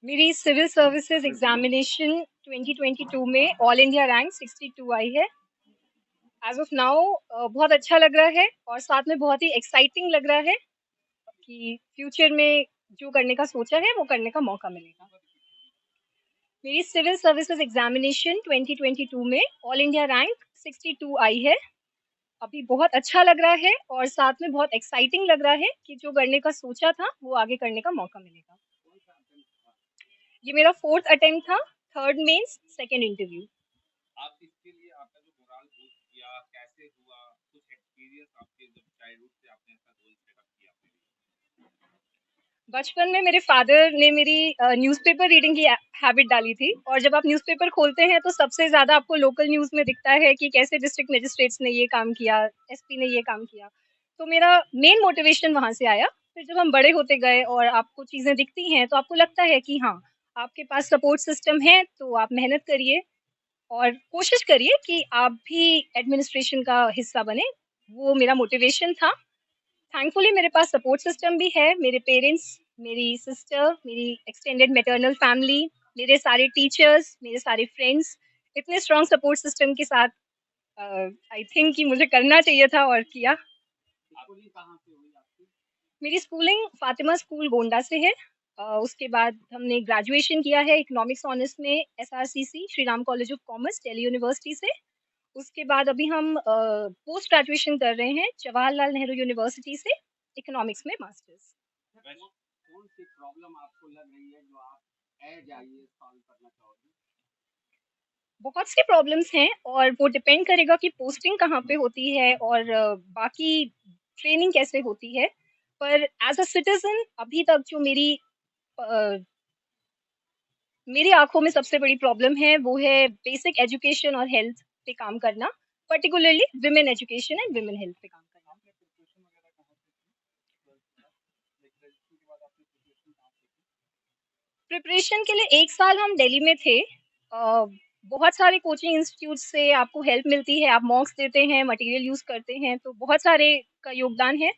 मेरी civil services examination 2022 में all India rank 62 आई है। एज ऑफ नाउ बहुत अच्छा लग रहा है और साथ में बहुत ही एक्साइटिंग लग रहा है कि फ्यूचर में जो करने का सोचा है वो करने का मौका मिलेगा। मेरी सिविल सर्विसेज एग्जामिनेशन 2022 में ऑल इंडिया रैंक 62 आई है। अभी बहुत अच्छा लग रहा है और साथ में बहुत एक्साइटिंग लग रहा है कि जो करने का सोचा था वो आगे करने का मौका मिलेगा। ये मेरा फोर्थ अटेम्प्ट था, थर्ड मेंस सेकंड इंटरव्यू। आप इसके लिए आपका जो मोरल बूस्ट किया कैसे हुआ, कुछ एक्सपीरियंस आपके जब चाइल्डहुड से आपने ऐसा गोल सेटअप किया अपने लिए? बचपन में मेरे फादर ने मेरी न्यूज़पेपर रीडिंग की हैबिट डाली थी और जब आप न्यूज़पेपर खोलते हैं तो सबसे ज़्यादा आपको लोकल न्यूज़ में दिखता है कि कैसे डिस्ट्रिक्ट मजिस्ट्रेट्स ने ये काम किया, एसपी ने ये काम किया। तो मेरा मेन मोटिवेशन वहाँ से आया। फिर जब हम बड़े होते गए और आपको चीज़ें दिखती हैं तो आपको लगता है कि हाँ, आपके पास सपोर्ट सिस्टम है तो आप मेहनत करिए और कोशिश करिए कि आप भी एडमिनिस्ट्रेशन का हिस्सा बने। वो मेरा मोटिवेशन था। थैंकफुली मेरे पास सपोर्ट सिस्टम भी है। मेरे पेरेंट्स, मेरी सिस्टर, मेरी एक्सटेंडेड मैटरनल फैमिली, मेरे सारे टीचर्स, मेरे सारे फ्रेंड्स इतने स्ट्रॉन्ग सपोर्ट सिस्टम के साथ आई थिंक कि मुझे करना चाहिए था और किया। स्कूलिंग कहाँ से हुई आपकी? मेरी स्कूलिंग फातिमा स्कूल गोंडा से है। उसके बाद हमने ग्रेजुएशन किया है इकोनॉमिक्स ऑनर्स में SRCC Shri Ram college of commerce Delhi university से। उसके बाद अभी हम पोस्ट ग्रेजुएशन कर रहे हैं जवाहरलाल नेहरू यूनिवर्सिटी से इकोनॉमिक्स में मास्टर्स। कौन सी प्रॉब्लम आपको लग रही है जो आप एज आईएएस सॉल्व करना चाहोगे? बहुत सी प्रॉब्लम्स हैं और वो डिपेंड करेगा कि पोस्टिंग कहाँ पे होती है और बाकी ट्रेनिंग कैसे होती है। पर एज अ सिटीजन अभी तक जो मेरी आंखों में सबसे बड़ी प्रॉब्लम है वो है बेसिक एजुकेशन और हेल्थ पे काम करना, particularly women education and women health पे काम करना। आपने प्रिपरेशन वगैरह कहाँ से की? 12th लाइक ग्रेजुएशन के बाद आपने प्रिपरेशन कहाँ से की? प्रिपरेशन के लिए एक साल हम दिल्ली में थे। बहुत सारे कोचिंग इंस्टीट्यूट से आपको हेल्प मिलती है, आप मॉक्स देते हैं, मटेरियल यूज करते हैं, तो बहुत सारे का योगदान है।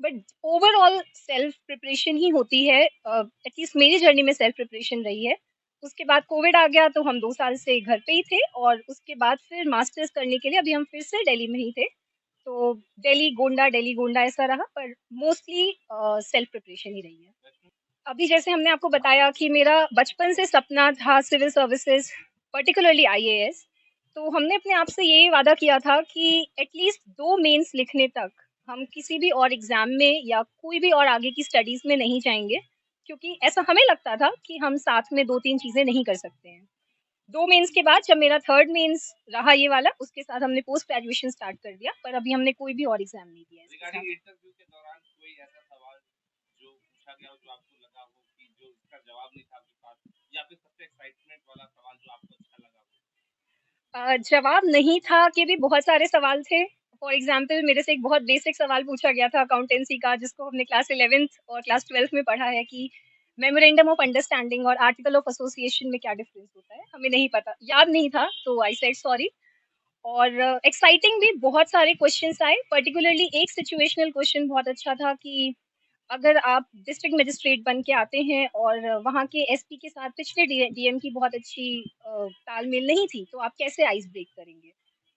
बट ओवरऑल सेल्फ प्रिपरेशन ही होती है। एटलीस्ट मेरी जर्नी में सेल्फ प्रिपरेशन रही है। उसके बाद कोविड आ गया तो हम 2 साल से घर पे ही थे और उसके बाद फिर मास्टर्स करने के लिए अभी हम फिर से दिल्ली में ही थे। तो दिल्ली गोंडा ऐसा रहा, पर मोस्टली सेल्फ प्रिपरेशन ही रही है। अभी जैसे हमने आपको बताया कि मेरा बचपन से सपना था सिविल सर्विसेज, पर्टिकुलरली आईएएस। तो हमने अपने आप से ये वादा किया था कि एटलीस्ट 2 मेंस लिखने तक हम किसी भी और एग्जाम में या कोई भी और आगे की स्टडीज में नहीं जाएंगे, क्योंकि ऐसा हमें लगता था कि हम साथ में 2-3 चीजें नहीं कर सकते हैं। 2 मेंस के बाद जब मेरा थर्ड मेंस रहा ये वाला, उसके साथ हमने पोस्ट ग्रेजुएशन स्टार्ट कर दिया, पर अभी हमने कोई भी और एग्जाम नहीं दिया इसके साथ। रिगार्डिंग इंटरव्यू के दौरान कोई ऐसा सवाल जो पूछा गया हो जो आपको लगा हो कि जो इसका जवाब नहीं था आपके पास, या फिर सबसे एक्साइटमेंट वाला सवाल जो आपको अच्छा लगा हो? जवाब नहीं था के भी बहुत सारे सवाल थे। फॉर एग्जाम्पल मेरे से एक बहुत बेसिक सवाल पूछा गया था अकाउंटेंसी का, जिसको हमने क्लास 11th और क्लास 12th में पढ़ा है कि मेमोरेंडम ऑफ अंडरस्टैंडिंग और आर्टिकल ऑफ एसोसिएशन में क्या डिफरेंस होता है। हमें नहीं पता, याद नहीं था, तो आई सेड सॉरी। और एक्साइटिंग भी बहुत सारे क्वेश्चंस आए, पर्टिकुलरली एक सिचुएशनल क्वेश्चन बहुत अच्छा था कि अगर आप डिस्ट्रिक्ट मजिस्ट्रेट बन के आते हैं और वहाँ के एसपी के साथ पिछले डीएम की बहुत अच्छी तालमेल नहीं थी, तो आप कैसे आइस ब्रेक करेंगे।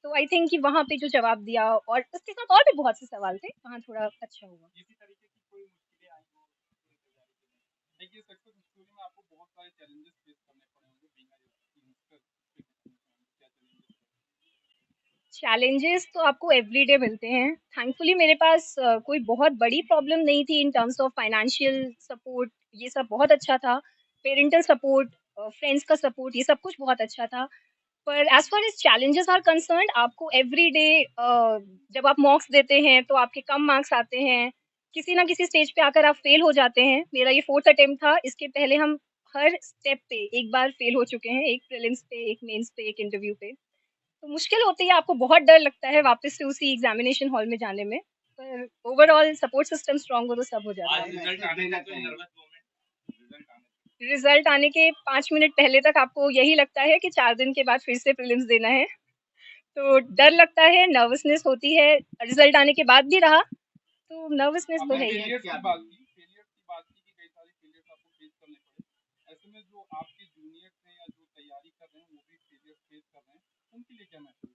तो आई थिंक कि वहाँ पे जो जवाब दिया, और उसके साथ और भी बहुत से सवाल थे, वहाँ थोड़ा अच्छा हुआ। इसी तरीके की कोई मुश्किलें आई हो देखिए सक्सेस स्टोरी में आपको बहुत सारे चैलेंजेस फेस करने पड़े होंगे बीइंग अ यंगस्टर। क्या चैलेंजेस? चैलेंजेस तो आपको एवरीडे मिलते हैं। थैंकफुली मेरे पास कोई बहुत बड़ी प्रॉब्लम नहीं थी in terms of financial support. ये सब बहुत अच्छा था। पेरेंटल सपोर्ट, फ्रेंड्स का सपोर्ट, ये सब कुछ बहुत अच्छा था। पर as far as challenges are concerned, आपको एवरीडे जब आप मॉक्स देते हैं तो आपके कम मार्क्स आते हैं, किसी ना किसी स्टेज पे आकर आप फेल हो जाते हैं। मेरा ये फोर्थ अटेम्प्ट था। इसके पहले हम हर स्टेप पे एक बार फेल हो चुके हैं, एक प्रीलिम्स पे, एक मेंस पे, एक इंटरव्यू पे। तो मुश्किल होती है, आपको बहुत डर लगता है वापस से उसी एग्जामिनेशन हॉल में जाने में। पर ओवरऑल सपोर्ट सिस्टम स्ट्रांग हो तो सब हो जाता आज है। रिजल्ट आने का कोई नर्वस मोमेंट? रिजल्ट आने रिजल्ट आने के 5 मिनट पहले तक आपको यही लगता है कि 4 दिन के बाद फिर से प्रीलिम्स देना है। तो डर लगता है, नर्वसनेस होती है। रिजल्ट आने के बाद भी रहा, तो नर्वसनेस तो आपने है ही है। फेलियर्स की बात की, फेलियर्स की बात की कि कई सारे फेलियर्स आपको फेस करने पड़े। ऐसे में जूनियर्स हैं या जो तैयारी कर रहे हैं वो भी फेलियर फेस कर रहे हैं, उनके लिए क्या मैसेज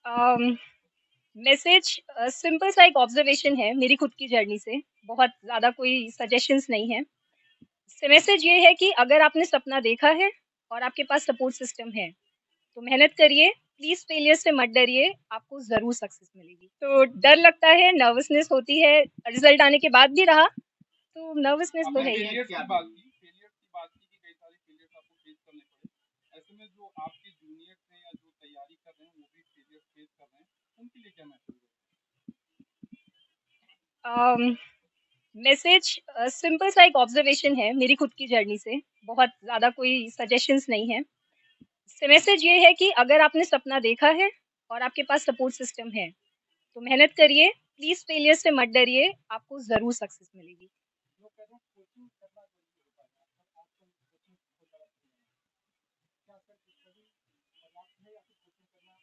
है? मैसेज सिंपल सा एक ऑब्जर्वेशन है मेरी खुद की जर्नी से, बहुत ज़्यादा कोई सजेशंस नहीं है। मैसेज ये है कि अगर आपने सपना देखा है और आपके पास सपोर्ट सिस्टम है, तो मेहनत करिए, प्लीज़ फेलियर से मत डरिए, आपको ज़रूर सक्सेस मिलेगी। तो डर लगता है, नर्वसनेस होती है, रिज़ल्ट आने के बाद भी रहा, तो नर्वसनेस तो आपने है ही। फेलियर्स की बात की, फेलियर्स की बात की कि कई सारे फेलियर्स आपको फेस करने पड़े। ऐसे में जो आपके जूनियर्स हैं या जो तैयारी कर रहे हैं वो भी फेलियर्स फेस कर रहे हैं, उनके लिए क्या मैसेज है? मैसेज सिंपल सा एक ऑब्जर्वेशन है मेरी खुद की जर्नी से, बहुत ज़्यादा कोई सजेशंस नहीं है। मैसेज ये है कि अगर आपने सपना देखा है और आपके पास सपोर्ट सिस्टम है, तो मेहनत करिए, प्लीज़ फेलियर से मत डरिए, आपको ज़रूर सक्सेस मिलेगी। लोग कहते हैं कोचिंग करना जरूरी होता है, आजकल कोचिंग बहुत ज़्यादा फ्री है, क्या सर स्टडी पर्याप्त है या फिर कोचिंग करना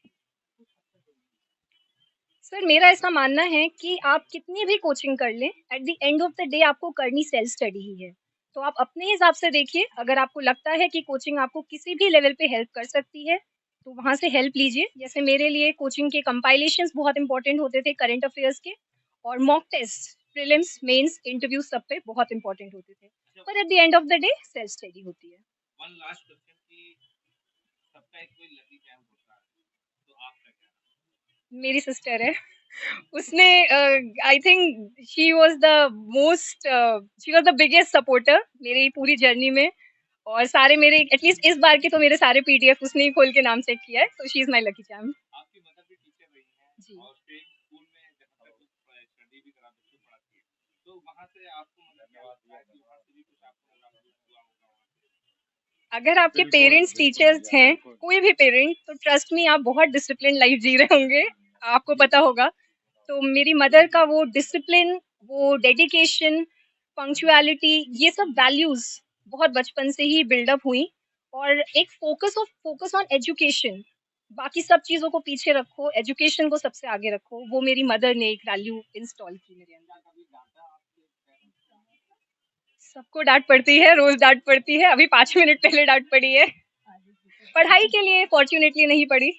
कुछ हद तक जरूरी है? सर मेरा ऐसा मानना है कि आप कितनी भी कोचिंग कर लें, eight the end of the day आपको करनी सेल्फ स्टडी ही है। तो आप अपने हिसाब से देखिए, अगर आपको लगता है कि कोचिंग आपको किसी भी लेवल पे हेल्प कर सकती है, तो वहाँ से हेल्प लीजिए। जैसे मेरे लिए कोचिंग के कंपाइलेशंस बहुत इंपॉर्टेंट होते थे करंट अफेयर्स के, और mock test, prelims, mains, interview सब पे बहुत इंपॉर्टेंट होते थे। पर at the end of the day self study होती है। वन लास्ट क्वेश्चन कि सबका एक कोई लकी चैम्प होता है, तो आपका क्या? मेरी सिस्टर है। उसने I think she was the biggest supporter मेरी पूरी जर्नी में, और सारे मेरे एटलीस्ट इस बार के तो मेरे सारे पीडीएफ उसने ही खोल के नाम चेक किया है, तो she is my lucky champ. आपकी मदर भी टीचर रही हैं जी। और सेम स्कूल में जहाँ तक स्टडी भी करा बच्चों पढ़ाती है, तो वहाँ से आपको मतलब क्या लगता है कि वहाँ से भी कुछ आपको लगा हुआ होगा वहाँ से? अगर आपके पेरेंट्स टीचर्स हैं, कोई भी पेरेंट, तो ट्रस्ट मी आप बहुत डिसिप्लिन लाइफ जी रहे होंगे, आपको पता होगा। तो मेरी मदर का वो डिसिप्लिन, वो डेडिकेशन, पंक्चुअलिटी, ये सब वैल्यूज बहुत बचपन से ही बिल्डअप हुई। और एक फोकस ऑन एजुकेशन, बाकी सब चीज़ों को पीछे रखो, एजुकेशन को सबसे आगे रखो, वो मेरी मदर ने एक वैल्यू इंस्टॉल की मेरे अंदर। क्या कभी डांटा आपके पेरेंट्स ने? सबको डांट पड़ती है, रोज डांट पड़ती है, अभी 5 मिनट पहले डांट पड़ी है। पढ़ाई के लिए फॉर्चुनेटली नहीं पड़ी,